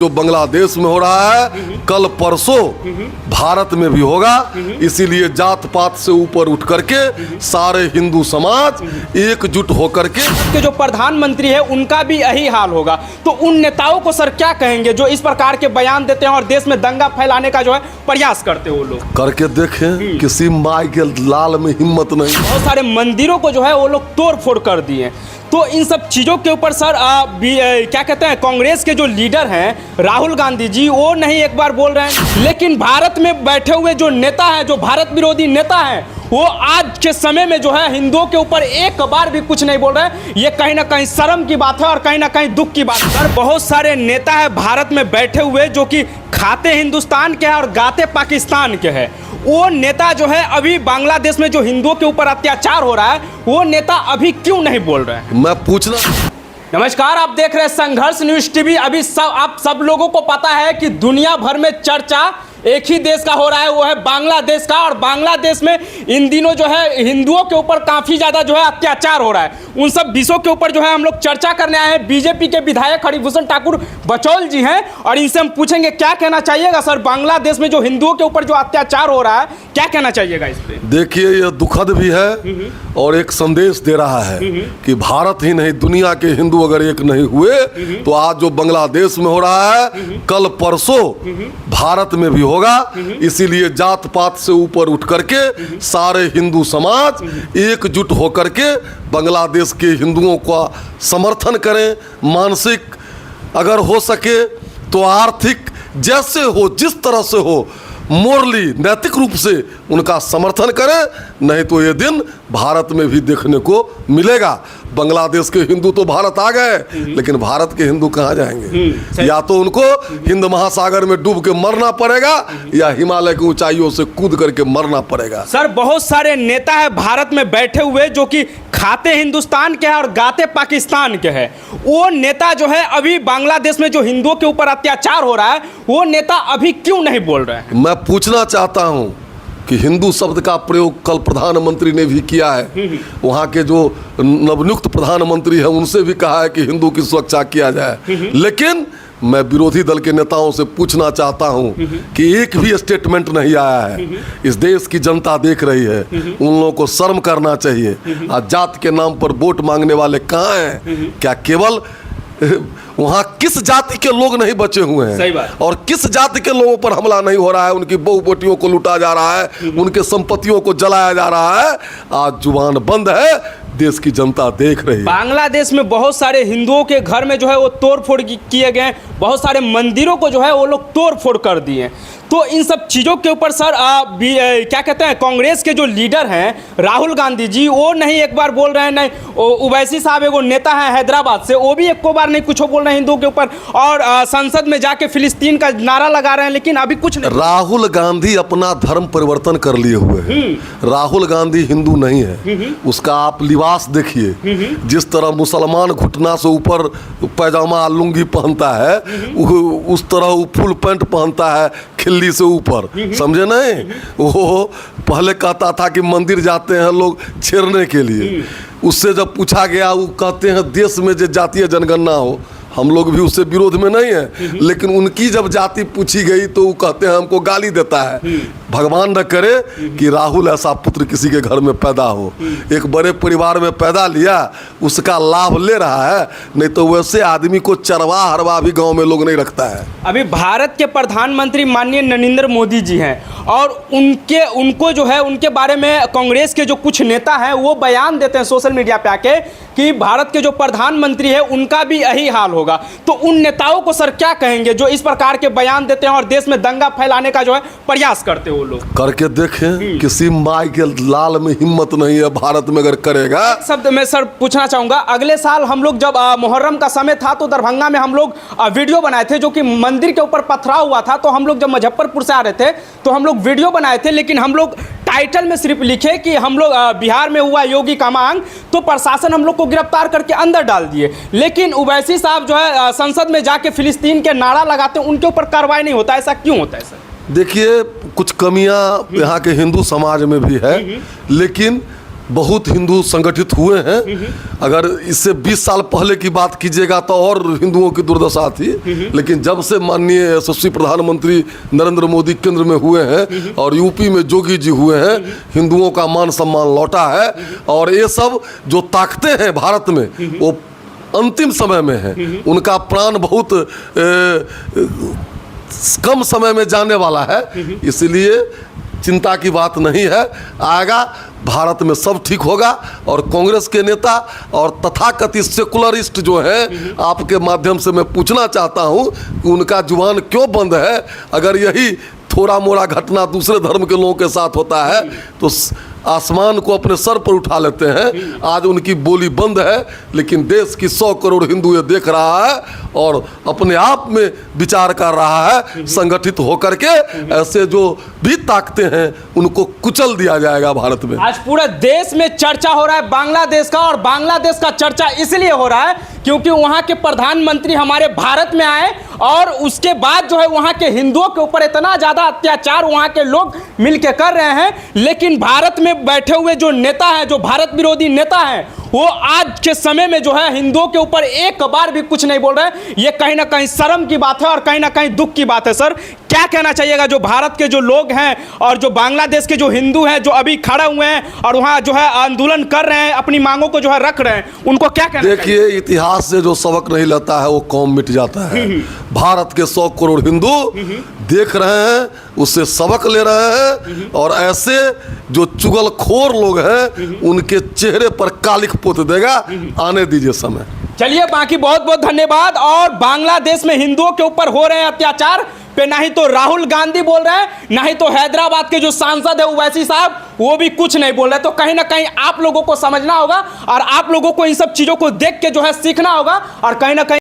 जो बांग्लादेश में हो रहा है कल परसों भारत में भी होगा। इसीलिए जात पात से ऊपर उठ करके सारे हिंदू समाज एकजुट होकर के जो प्रधानमंत्री है उनका भी यही हाल होगा। तो उन नेताओं को सर क्या कहेंगे जो इस प्रकार के बयान देते हैं और देश में दंगा फैलाने का जो है प्रयास करते हैं? वो लोग करके देखें किसी माई के लाल में हिम्मत नहीं। बहुत सारे मंदिरों को जो है वो लोग तोड़ फोड़ कर दिए। तो इन सब चीज़ों के ऊपर सर क्या कहते हैं, कांग्रेस के जो लीडर हैं राहुल गांधी जी वो नहीं एक बार बोल रहे हैं, लेकिन भारत में बैठे हुए जो नेता हैं, जो भारत विरोधी नेता हैं, वो आज के समय में जो है हिंदुओं के ऊपर एक बार भी कुछ नहीं बोल रहे हैं। ये कहीं ना कहीं शर्म की बात है और कहीं ना कहीं दुख की बात है। सर बहुत सारे नेता है भारत में बैठे हुए जो कि खाते हिंदुस्तान के हैं और गाते पाकिस्तान के हैं। वो नेता जो है अभी बांग्लादेश में जो हिंदुओं के ऊपर अत्याचार हो रहा है वो नेता अभी क्यों नहीं बोल रहे हैं? मैं पूछना। नमस्कार, आप देख रहे हैं संघर्ष न्यूज टीवी। अभी आप सब लोगों को पता है कि दुनिया भर में चर्चा एक ही देश का हो रहा है, वो है बांग्लादेश का। और बांग्लादेश में इन दिनों जो है हिंदुओं के ऊपर काफ़ी ज़्यादा जो है अत्याचार हो रहा है। उन सब विषयों के ऊपर जो है हम लोग चर्चा करने आए हैं। बीजेपी के विधायक हरिभूषण ठाकुर बचौल जी हैं और इनसे हम पूछेंगे क्या कहना चाहिएगा सर, बांग्लादेश में जो हिंदुओं के ऊपर जो अत्याचार हो रहा है क्या कहना चाहिएगा इस पर? देखिए ये दुखद भी है और एक संदेश दे रहा है कि भारत ही नहीं दुनिया के हिंदू अगर एक नहीं हुए तो आज जो बांग्लादेश में हो रहा है कल परसों भारत में भी होगा। इसीलिए जात पात से ऊपर उठ करके सारे हिंदू समाज एकजुट होकर के बांग्लादेश के हिंदुओं का समर्थन करें। मानसिक अगर हो सके तो आर्थिक, जैसे हो जिस तरह से हो, मोरली नैतिक रूप से उनका समर्थन करें। नहीं तो ये दिन भारत में भी देखने को मिलेगा। बांग्लादेश के हिंदू तो भारत आ गए लेकिन भारत के हिंदू कहाँ जाएंगे? या तो उनको हिंद महासागर में डूब के मरना पड़ेगा या हिमालय की ऊंचाइयों से कूद करके मरना पड़ेगा। सर बहुत सारे नेता है भारत में बैठे हुए जो कि खाते हिंदुस्तान के हैं और गाते पाकिस्तान के हैं। वो नेता जो है अभी बांग्लादेश में जो हिंदुओं के ऊपर अत्याचार हो रहा है वो नेता अभी क्यों नहीं बोल रहे हैं? मैं पूछना चाहता हूँ कि हिंदू शब्द का प्रयोग कल प्रधानमंत्री ने भी किया है। वहाँ के जो नवनियुक्त प्रधानमंत्री हैं उनसे भी कहा है कि हिंदू की सुरक्षा किया जाए। लेकिन मैं विरोधी दल के नेताओं से पूछना चाहता हूं कि एक भी स्टेटमेंट नहीं आया है। इस देश की जनता देख रही है, उन लोगों को शर्म करना चाहिए। आज जात के नाम पर वोट मांगने वाले कहाँ हैं? क्या केवल वहाँ किस जाति के लोग नहीं बचे हुए हैं? सही बात। और किस जाति के लोगों पर हमला नहीं हो रहा है? उनकी बहु बेटियों को लूटा जा रहा है, उनके संपत्तियों को जलाया जा रहा है। आज जुबान बंद है, देश की जनता देख रही है। बांग्लादेश में बहुत सारे हिंदुओं के घर में जो है वो तोड़ फोड़ किए गए, बहुत सारे मंदिरों को जो है वो लोग तोड़ फोड़ कर दिए। तो इन सब चीज़ों के ऊपर सर क्या कहते हैं, कांग्रेस के जो लीडर हैं राहुल गांधी जी वो नहीं एक बार बोल रहे हैं। नहीं, ओवैसी साहब एगो नेता है हैदराबाद से, वो भी एक बार नहीं कुछ बोल रहे हैं हिंदुओं के ऊपर। और संसद में जाके फिलिस्तीन का नारा लगा रहे हैं, लेकिन अभी कुछ नहीं। राहुल गांधी अपना धर्म परिवर्तन कर लिए हुए हैं। राहुल गांधी हिंदू नहीं है। उसका आप लिबास देखिए, जिस तरह मुसलमान घुटना से ऊपर पैजामा लुंगी पहनता है उस तरह वो फुल पैंट पहनता है खिल्ली से ऊपर, समझे नहीं? वो पहले कहता था कि मंदिर जाते हैं लोग छेड़ने के लिए। उससे जब पूछा गया वो कहते हैं देश में जो जातीय जनगणना हो, हम लोग भी उससे विरोध में नहीं है, लेकिन उनकी जब जाति पूछी गई तो वो कहते हैं हमको गाली देता है। भगवान न करे कि राहुल ऐसा पुत्र किसी के घर में पैदा हो। एक बड़े परिवार में पैदा लिया, उसका लाभ ले रहा है, नहीं तो वैसे आदमी को चरवा हरवा भी गांव में लोग नहीं रखता है। अभी भारत के प्रधानमंत्री माननीय नरेंद्र मोदी जी हैं और उनको जो है उनके बारे में कांग्रेस के जो कुछ नेता हैं वो बयान देते हैं सोशल मीडिया पे आके कि भारत के जो प्रधानमंत्री है उनका भी यही हाल होगा। तो उन नेताओं को सर क्या कहेंगे जो इस प्रकार के बयान देते हैं और देश में दंगा फैलाने का जो है प्रयास करते हैं? वो लोग करके देखें किसी माई के लाल में हिम्मत नहीं है भारत में अगर करेगा। शब्द में सर पूछना चाहूंगा, अगले साल हम लोग जब मुहर्रम का समय था तो दरभंगा में हम लोग वीडियो बनाए थे जो कि मंदिर के ऊपर पथराव हुआ था। तो हम लोग जब मुजफ्फरपुर से आ रहे थे तो हम लोग वीडियो बनाए थे, लेकिन हम लोग टाइटल में सिर्फ लिखे कि हम लोग बिहार में हुआ योगी का मांग, तो प्रशासन हम लोग को गिरफ्तार करके अंदर डाल दिए। लेकिन ओवैसी साहब जो है संसद में जाके फिलिस्तीन के नारा लगाते हैं, उनके ऊपर कार्रवाई नहीं होता। ऐसा क्यों होता है सर? देखिए कुछ कमियां यहाँ के हिंदू समाज में भी है, लेकिन बहुत हिंदू संगठित हुए हैं। अगर इससे 20 साल पहले की बात कीजिएगा तो और हिंदुओं की दुर्दशा थी, लेकिन जब से माननीय यशस्वी प्रधानमंत्री नरेंद्र मोदी केंद्र में हुए हैं और यूपी में जोगी जी हुए हैं, हिंदुओं का मान सम्मान लौटा है। और ये सब जो ताकतें हैं भारत में वो अंतिम समय में है, उनका प्राण बहुत कम समय में जाने वाला है। इसलिए चिंता की बात नहीं है, आएगा, भारत में सब ठीक होगा। और कांग्रेस के नेता और तथाकथित सेकुलरिस्ट जो हैं, आपके माध्यम से मैं पूछना चाहता हूं कि उनका जुबान क्यों बंद है? अगर यही थोड़ा मोड़ा घटना दूसरे धर्म के लोगों के साथ होता है तो आसमान को अपने सर पर उठा लेते हैं। आज उनकी बोली बंद है, लेकिन देश की 100 करोड़ हिंदू ये देख रहा है और अपने आप में विचार कर रहा है। संगठित होकर के ऐसे जो भी ताकतें हैं उनको कुचल दिया जाएगा भारत में। आज पूरे देश में चर्चा हो रहा है बांग्लादेश का, और बांग्लादेश का चर्चा इसलिए हो रहा है क्योंकि वहां के प्रधानमंत्री हमारे भारत में आए और उसके बाद जो है वहां के हिंदुओं के ऊपर इतना ज्यादा अत्याचार वहां के लोग मिलकर कर रहे हैं। लेकिन भारत में बैठे हुए जो नेता हैं, जो भारत विरोधी नेता हैं, वो आज के समय में जो है हिंदुओं के ऊपर एक बार भी कुछ नहीं बोल रहे हैं। ये कहीं ना कहीं शर्म की बात है और कहीं ना कहीं दुख की बात है। सर, क्या कहना चाहिएगा जो भारत के जो लोग हैं और जो बांग्लादेश के जो हिंदू हैं जो अभी खड़े हुए हैं और वहां जो है आंदोलन कर रहे हैं, अपनी मांगों को जो है रख रहे हैं, उनको क्या कहना चाहिए? देखिए, इतिहास से जो सबक नहीं लेता है वो कौम मिट जाता है। भारत के 100 करोड़ हिंदू देख रहे हैं, उससे सबक ले रहे हैं, और ऐसे जो चुगलखोर लोग हैं उनके चेहरे पर कालिख पोत देगा। आने दीजिए समय। चलिए, बाकी बहुत बहुत धन्यवाद। और बांग्लादेश में हिंदुओं के ऊपर हो रहे हैं अत्याचार पे ना ही तो राहुल गांधी बोल रहे हैं, ना ही तो हैदराबाद के जो सांसद है ओवैसी साहब वो भी कुछ नहीं बोल रहे। तो कहीं ना कहीं आप लोगों को समझना होगा और आप लोगों को इन सब चीजों को देख के जो है सीखना होगा और कहीं ना कहीं